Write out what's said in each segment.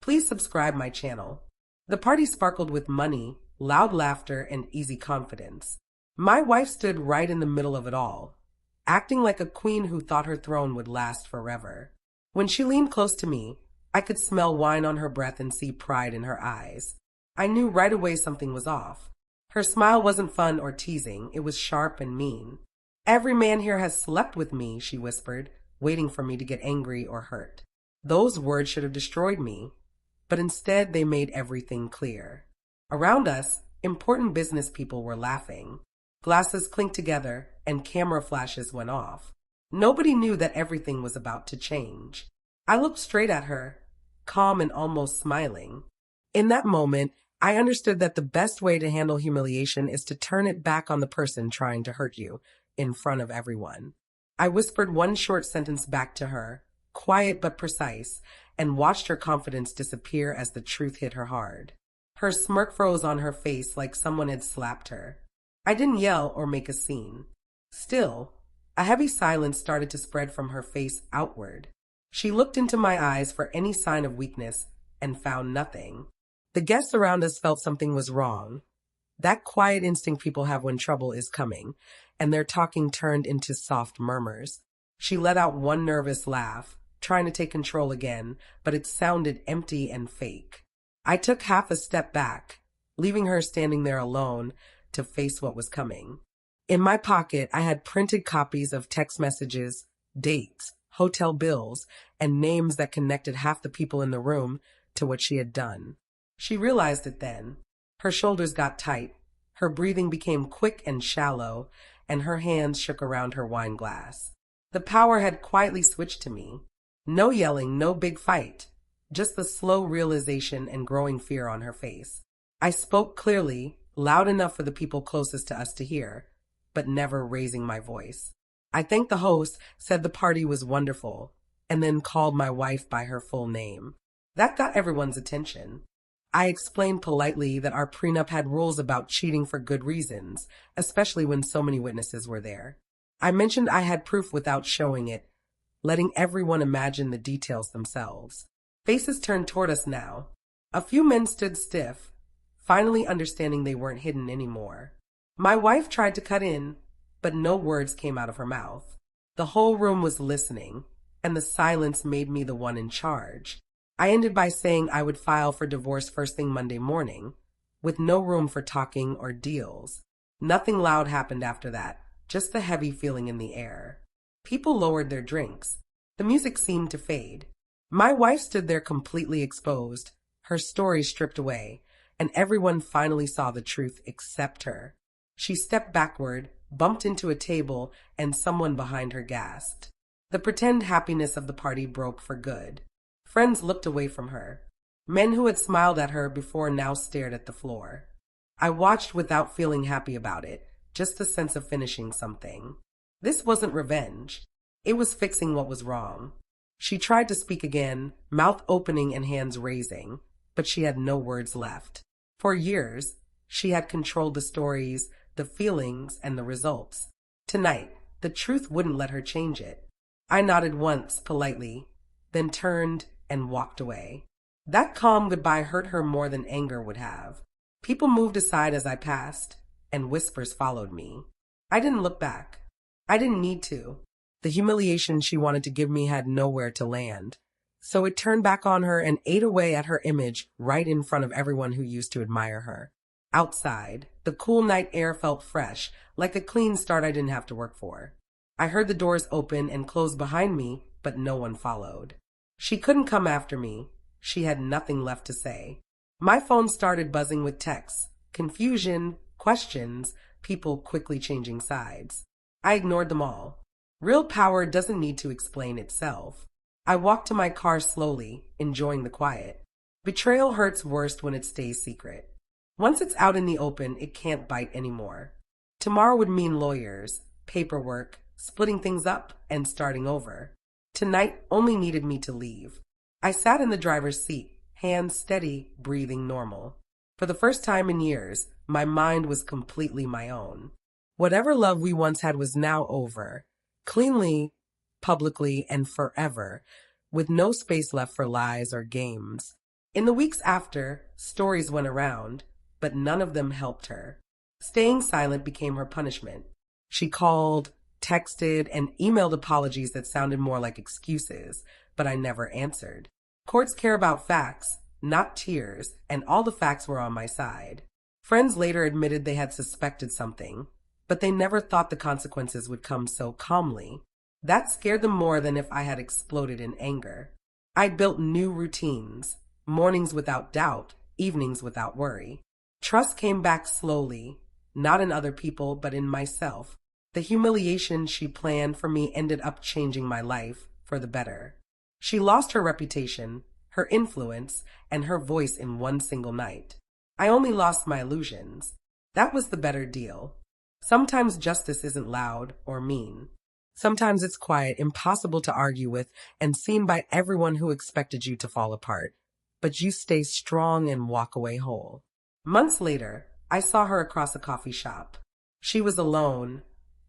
Please subscribe my channel. The party sparkled with money, loud laughter, and easy confidence. My wife stood right in the middle of it all, acting like a queen who thought her throne would last forever. When she leaned close to me, I could smell wine on her breath and see pride in her eyes. I knew right away something was off. Her smile wasn't fun or teasing, it was sharp and mean. "Every man here has slept with me," she whispered, waiting for me to get angry or hurt. Those words should have destroyed me, but instead they made everything clear. Around us, important business people were laughing. Glasses clinked together and camera flashes went off. Nobody knew that everything was about to change. I looked straight at her, calm and almost smiling. In that moment, I understood that the best way to handle humiliation is to turn it back on the person trying to hurt you in front of everyone. I whispered one short sentence back to her, quiet but precise, and watched her confidence disappear as the truth hit her hard. Her smirk froze on her face like someone had slapped her. I didn't yell or make a scene. Still, a heavy silence started to spread from her face outward. She looked into my eyes for any sign of weakness and found nothing. The guests around us felt something was wrong. That quiet instinct people have when trouble is coming, and their talking turned into soft murmurs. She let out one nervous laugh, trying to take control again, but it sounded empty and fake. I took half a step back, leaving her standing there alone to face what was coming. In my pocket, I had printed copies of text messages, dates, hotel bills, and names that connected half the people in the room to what she had done. She realized it then. Her shoulders got tight, her breathing became quick and shallow, and her hands shook around her wine glass. The power had quietly switched to me. No yelling, no big fight, just the slow realization and growing fear on her face. I spoke clearly, loud enough for the people closest to us to hear, but never raising my voice. I thanked the host, said the party was wonderful, and then called my wife by her full name. That got everyone's attention. I explained politely that our prenup had rules about cheating for good reasons, especially when so many witnesses were there. I mentioned I had proof without showing it, letting everyone imagine the details themselves. Faces turned toward us now. A few men stood stiff, finally understanding they weren't hidden anymore. My wife tried to cut in, but no words came out of her mouth. The whole room was listening, and the silence made me the one in charge. I ended by saying I would file for divorce first thing Monday morning, with no room for talking or deals. Nothing loud happened after that, just the heavy feeling in the air. People lowered their drinks. The music seemed to fade. My wife stood there completely exposed, her story stripped away, and everyone finally saw the truth except her. She stepped backward, bumped into a table, and someone behind her gasped. The pretend happiness of the party broke for good. Friends looked away from her. Men who had smiled at her before now stared at the floor. I watched without feeling happy about it, just a sense of finishing something. This wasn't revenge. It was fixing what was wrong. She tried to speak again, mouth opening and hands raising, but she had no words left. For years, she had controlled the stories, the feelings, and the results. Tonight, the truth wouldn't let her change it. I nodded once, politely, then turned and walked away. That calm goodbye hurt her more than anger would have. People moved aside as I passed, and whispers followed me. I didn't look back. I didn't need to. The humiliation she wanted to give me had nowhere to land. So it turned back on her and ate away at her image right in front of everyone who used to admire her. Outside, the cool night air felt fresh, like a clean start I didn't have to work for. I heard the doors open and close behind me, but no one followed. She couldn't come after me. She had nothing left to say. My phone started buzzing with texts, confusion, questions, people quickly changing sides. I ignored them all. Real power doesn't need to explain itself. I walked to my car slowly, enjoying the quiet. Betrayal hurts worst when it stays secret. Once it's out in the open, it can't bite anymore. Tomorrow would mean lawyers, paperwork, splitting things up, and starting over. Tonight only needed me to leave. I sat in the driver's seat, hands steady, breathing normal. For the first time in years, my mind was completely my own. Whatever love we once had was now over, cleanly, publicly, and forever, with no space left for lies or games. In the weeks after, stories went around, but none of them helped her. Staying silent became her punishment. She called, texted, and emailed apologies that sounded more like excuses, but I never answered. Courts care about facts, not tears, and all the facts were on my side. Friends later admitted they had suspected something, but they never thought the consequences would come so calmly. That scared them more than if I had exploded in anger. I'd built new routines, mornings without doubt, evenings without worry. Trust came back slowly, not in other people, but in myself. The humiliation she planned for me ended up changing my life for the better. She lost her reputation, her influence, and her voice in one single night. I only lost my illusions. That was the better deal. Sometimes justice isn't loud or mean. Sometimes it's quiet, impossible to argue with, and seen by everyone who expected you to fall apart. But you stay strong and walk away whole. Months later, I saw her across a coffee shop. She was alone,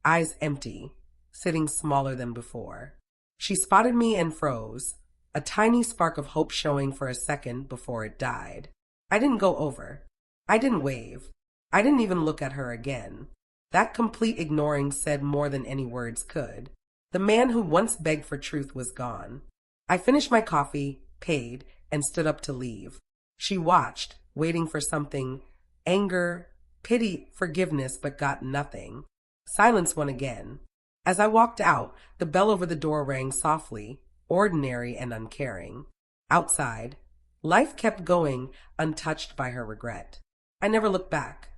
eyes empty, sitting smaller than before. She spotted me and froze, a tiny spark of hope showing for a second before it died. I didn't go over. I didn't wave. I didn't even look at her again. That complete ignoring said more than any words could. The man who once begged for truth was gone. I finished my coffee, paid, and stood up to leave. She watched, waiting for something, anger, pity, forgiveness, but got nothing. Silence won again. As I walked out, the bell over the door rang softly, ordinary and uncaring. Outside, life kept going, untouched by her regret. I never looked back.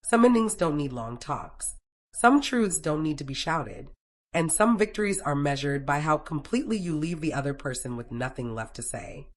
Some endings don't need long talks. Some truths don't need to be shouted. And some victories are measured by how completely you leave the other person with nothing left to say.